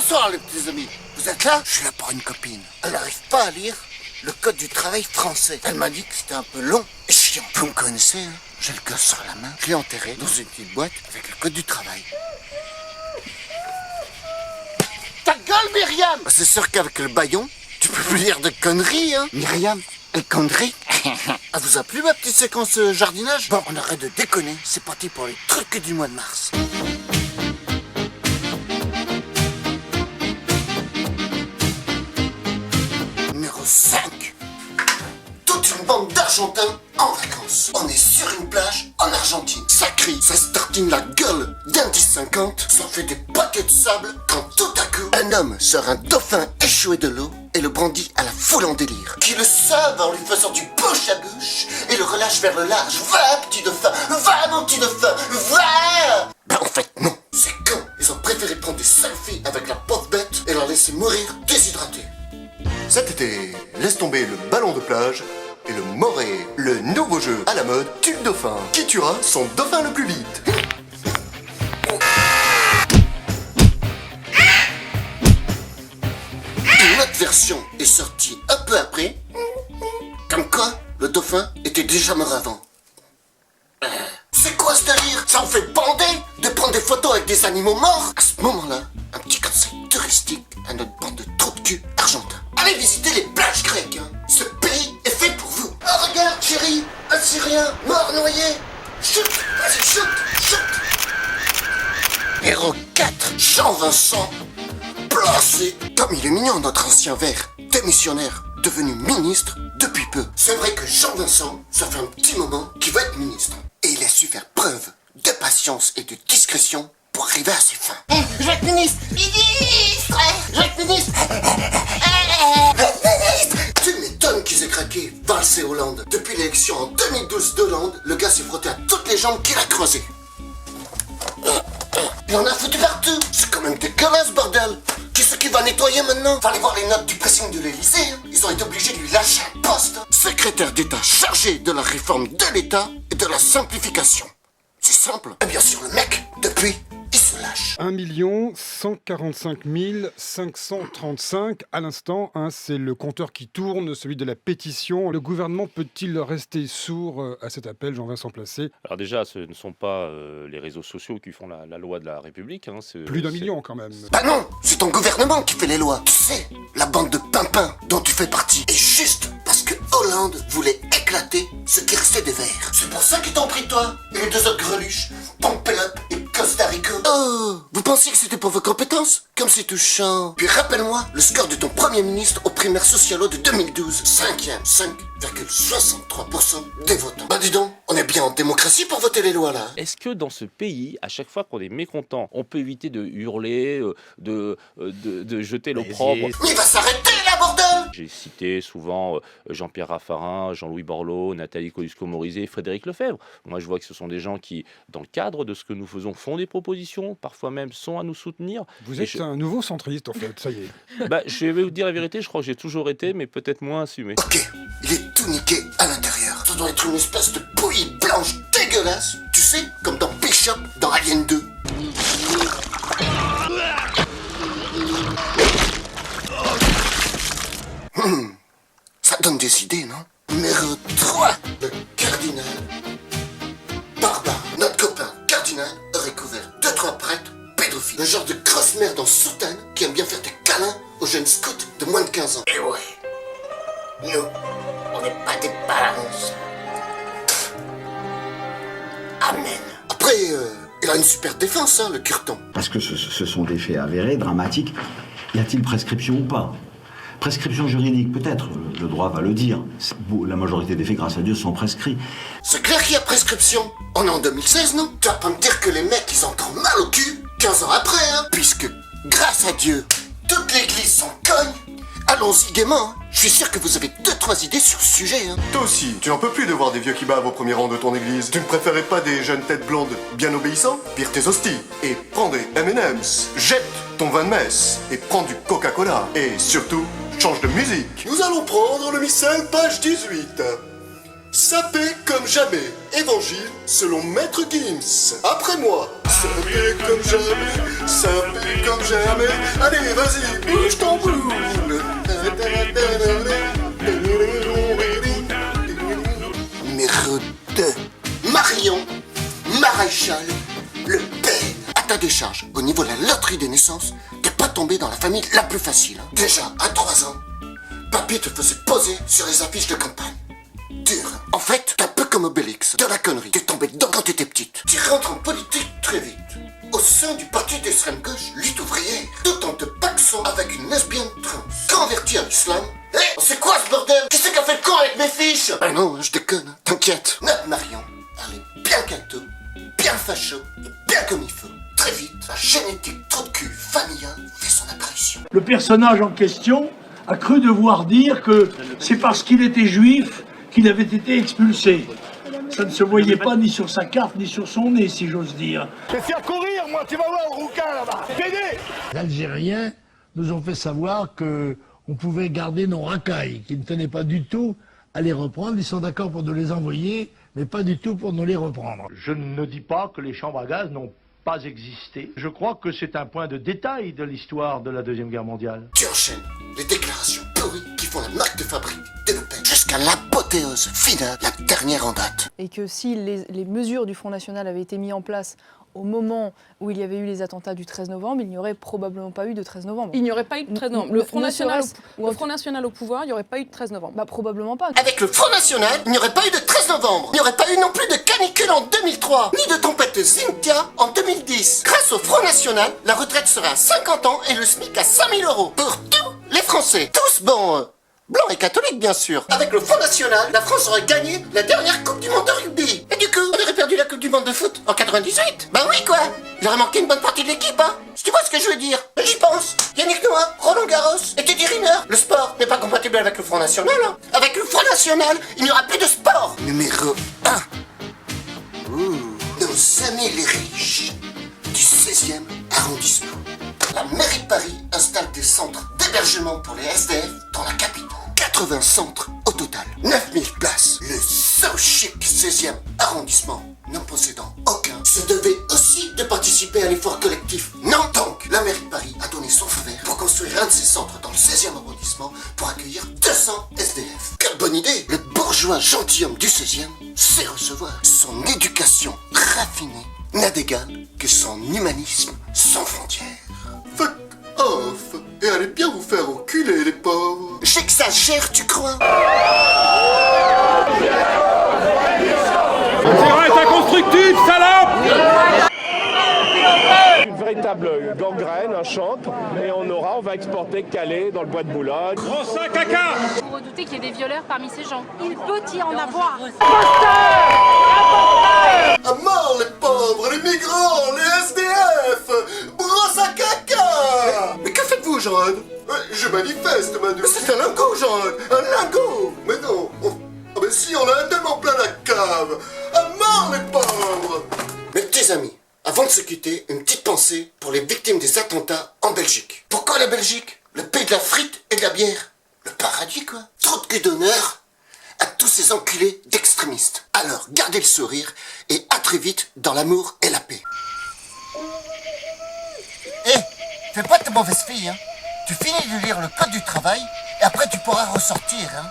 Bonsoir les petits amis. Vous êtes là? Je suis là pour une copine. Elle n'arrive pas à lire le code du travail français. Elle m'a dit que c'était un peu long et chiant. Vous me connaissez, hein? J'ai le gosse sur la main. Je l'ai enterré dans une petite boîte avec le code du travail. Ta gueule, Myriam! C'est sûr qu'avec le baillon, tu peux plus lire de conneries, hein? Myriam, elle connerie? Elle vous a plu ma petite séquence jardinage? Bon, on arrête de déconner. C'est parti pour les trucs du mois de mars. Numéro 5. Toute une bande d'Argentins en vacances. On est sur une plage en Argentine. Ça crie, ça se tartine la gueule d'indice 50. Ça fait des paquets de sable quand tout à coup, un homme sort un dauphin échoué de l'eau et le brandit à la foule en délire. Qui le sauve en lui faisant du bouche à bouche et le relâche vers le large. Va, petit dauphin, va, mon petit dauphin, va! Ben en fait, non. C'est con. Ils ont préféré prendre des selfies avec la pauvre bête et la laisser mourir déshydratée. Cet été, laisse tomber le ballon de plage et le moré, le nouveau jeu à la mode tue le dauphin. Qui tuera son dauphin le plus vite? Une autre version est sortie un peu après. Comme quoi, le dauphin était déjà mort avant. C'est quoi ce délire? Ça vous fait bander de prendre des photos avec des animaux morts? À ce moment-là, un petit conseil touristique à notre bande de trous de cul argentins. Allez visiter les plages grecques, hein. Ce pays est fait pour vous. Oh regarde chérie, un Syrien mort noyé. Chut, vas-y chut, chut. Numéro 4, Jean-Vincent. Placé. Comme il est mignon notre ancien vert, démissionnaire, devenu ministre depuis peu. C'est vrai que Jean-Vincent, ça fait un petit moment qu'il va être ministre. Et il a su faire preuve de patience et de discrétion pour arriver à ses fins. Je vais être ministre. Ministre. Je vais être ministre. Tu m'étonnes qu'ils aient craqué, Valls et Hollande. Depuis l'élection en 2012 d'Hollande, le gars s'est frotté à toutes les jambes qu'il a creusées. Il en a foutu partout. C'est quand même dégueulasse, bordel. Qui c'est qui va nettoyer maintenant? Fallait voir les notes du pressing de l'Élysée. Hein. Ils ont été obligés de lui lâcher un poste. Secrétaire d'État chargé de la réforme de l'État et de la simplification. C'est simple. Et bien sûr, le mec, depuis, il se lâche. 1 145 535 à l'instant, hein, c'est le compteur qui tourne, celui de la pétition. Le gouvernement peut-il rester sourd à cet appel, Jean-Vincent Placé? Alors déjà, ce ne sont pas les réseaux sociaux qui font la loi de la République. Hein, Plus d'1 million quand même. Bah non, c'est ton gouvernement qui fait les lois. Tu sais, la bande de pimpins dont tu fais partie. Et juste parce que Hollande voulait éclater ce qui restait des Verts. C'est pour ça qu'ils t'ont pris toi et les deux autres greluches, Pompelop et Costa Rica. Oh, vous pensiez que c'était pour vos compétences? Comme c'est touchant. Puis rappelle-moi le score de ton premier ministre au primaire socialo de 2012. 5e, 5,63% des votants. Bah dis donc, on est bien en démocratie pour voter les lois là. Est-ce que dans ce pays, à chaque fois qu'on est mécontent, on peut éviter de hurler, de jeter l'opprobre? Mais il va s'arrêter là, bordel! J'ai cité souvent Jean-Pierre Raffarin, Jean-Louis Borloo, Nathalie Kosciusko-Morizet, Frédéric Lefebvre. Moi, je vois que ce sont des gens qui, dans le cadre de ce que nous faisons, font des propositions, parfois même sont à nous soutenir. Vous êtes un nouveau centriste, en fait, ça y est. Bah, je vais vous dire la vérité, je crois que j'ai toujours été, mais peut-être moins assumé. Ok, il est tout niqué à l'intérieur. Ça doit être une espèce de bouillie blanche dégueulasse. Tu sais, comme dans Bishop, dans Alien 2. Ça donne des idées, non? Numéro 3, le cardinal. Barbare, notre copain cardinal, aurait couvert 2-3 prêtres pédophiles. Le genre de grosse merde en soutane qui aime bien faire des câlins aux jeunes scouts de moins de 15 ans. Et ouais, nous, on n'est pas des balances. Amen. Après, il a une super défense, hein, le curton. Parce que ce sont des faits avérés, dramatiques. Y a-t-il prescription ou pas? Prescription juridique, peut-être, le droit va le dire. La majorité des faits, grâce à Dieu, sont prescrits. C'est clair qu'il y a prescription. On est en 2016, non? Tu vas pas me dire que les mecs, ils ont encore mal au cul 15 ans après, hein? Puisque, grâce à Dieu, toute l'église s'en cogne. Allons-y gaiement, hein. Je suis sûr que vous avez 2-3 idées sur le sujet, hein. Toi aussi, tu n'en peux plus de voir des vieux qui bavent au premier rang de ton église. Tu ne préférais pas des jeunes têtes blondes bien obéissants? Pire tes hosties et prends des M&M's. Jette ton vin de messe et prends du Coca-Cola. Et surtout, change de musique. Nous allons prendre le missel, page 18. Sapé comme jamais. Évangile selon Maître Gims. Après moi. Sapé comme jamais. ça pue comme jamais. Allez, vas-y, bouge ton boule. Numéro 2. Marion Maréchal Le Pen. À ta décharge, au niveau de la loterie des naissances, t'es pas tombé dans la famille la plus facile. Hein. Déjà, à 3 ans, papy te faisait poser sur les affiches de campagne. Dur. Hein. En fait, t'es un peu comme Obélix. De la connerie. T'es tombé dedans quand t'étais petite. Tu rentres en politique très vite. Au sein du parti d'extrême gauche, lutte ouvrière, tout en te paxant avec une lesbienne trans. Convertie à l'islam. Hé, c'est quoi ce bordel? Qui c'est qui a fait le con avec mes fiches? Ah non, je déconne, hein. T'inquiète. Notre Marion, elle est bien calto, bien facho, et bien comme il faut. Très vite, la génétique trou de cul familiale fait son apparition. Le personnage en question a cru devoir dire que c'est parce qu'il était juif qu'il avait été expulsé. Ça ne se voyait pas ni sur sa carte ni sur son nez, si j'ose dire. Je vais faire courir, moi, tu vas voir le rouquin là-bas. Pédé! Les Algériens nous ont fait savoir qu'on pouvait garder nos racailles, qu'ils ne tenaient pas du tout à les reprendre. Ils sont d'accord pour nous les envoyer, mais pas du tout pour nous les reprendre. Je ne dis pas que les chambres à gaz n'ont pas existé. Je crois que c'est un point de détail de l'histoire de la Deuxième Guerre mondiale. Tu enchaînes les déclarations pourries qui font la marque de fabrique de Le Pen jusqu'à l'apothéose finale, la dernière en date. Et que si les mesures du Front National avaient été mises en place au moment où il y avait eu les attentats du 13 novembre, il n'y aurait probablement pas eu de 13 novembre. Il n'y aurait pas eu de 13 novembre. Le Front National au pouvoir, il n'y aurait pas eu de 13 novembre. Bah probablement pas. Avec le Front National, il n'y aurait pas eu de 13 novembre. Il n'y aurait pas eu non plus de canicule en 2003, ni de tempête Cynthia en 2010. Grâce au Front National, la retraite serait à 50 ans et le SMIC à 5 000 euros. Pour tous les Français. Tous bons, blancs et catholiques bien sûr. Avec le Front National, la France aurait gagné la dernière Coupe du Monde de rugby. Et du coup, on aurait perdu la Coupe du Monde de foot en 98. Bah oui quoi. Il aurait manqué une bonne partie de l'équipe, hein. Si tu vois ce que je veux dire. J'y pense. Yannick Noah, Roland Garros et Teddy Riner. Le sport n'est pas compatible avec le Front National, hein. Avec le Front National, il n'y aura plus de sport. Numéro 1. Nos amis les riches du 16e arrondissement. La mairie de Paris installe des centres d'hébergement pour les SDF dans la capitale. 80 centres au total. 9000 places. Le so chic 16e arrondissement, n'en possédant aucun, se devait aussi de participer à l'effort collectif. Non, donc, la mairie de Paris a donné son feu vert pour construire un de ses centres dans le 16e arrondissement pour accueillir 200 SDF. Quelle bonne idée! Le bourgeois gentilhomme du 16e sait recevoir. Son éducation raffinée n'a d'égal que son humanisme sans frontières. Fuck off. Et allez bien vous faire enculer, les pauvres. J'exagère, tu crois? Terrain est inconstructible, salope! Une véritable gangrène, un chantre, et on va exporter Calais dans le bois de Boulogne. Grand sac caca! Vous redoutez qu'il y ait des violeurs parmi ces gens. Il peut y en avoir. À mort les pauvres, les migrants, les SDF. Brosse à caca. Mais que faites-vous, Jean-Rod? Je manifeste, Manu. C'est un lingot, Jean-Rod. Un lingot. Mais non. Ah mais si, on a tellement plein la cave. À mort les pauvres. Mes petits amis, avant de se quitter, une petite pensée pour les victimes des attentats en Belgique. Pourquoi la Belgique? Le pays de la frite et de la bière. Le paradis, quoi. Trop de cul d'honneur à tous ces enculés d'extrémistes. Alors, gardez le sourire et à très vite dans l'amour et la paix. Hé, fais pas ta mauvaise fille, hein. Tu finis de lire le code du travail et après tu pourras ressortir, hein.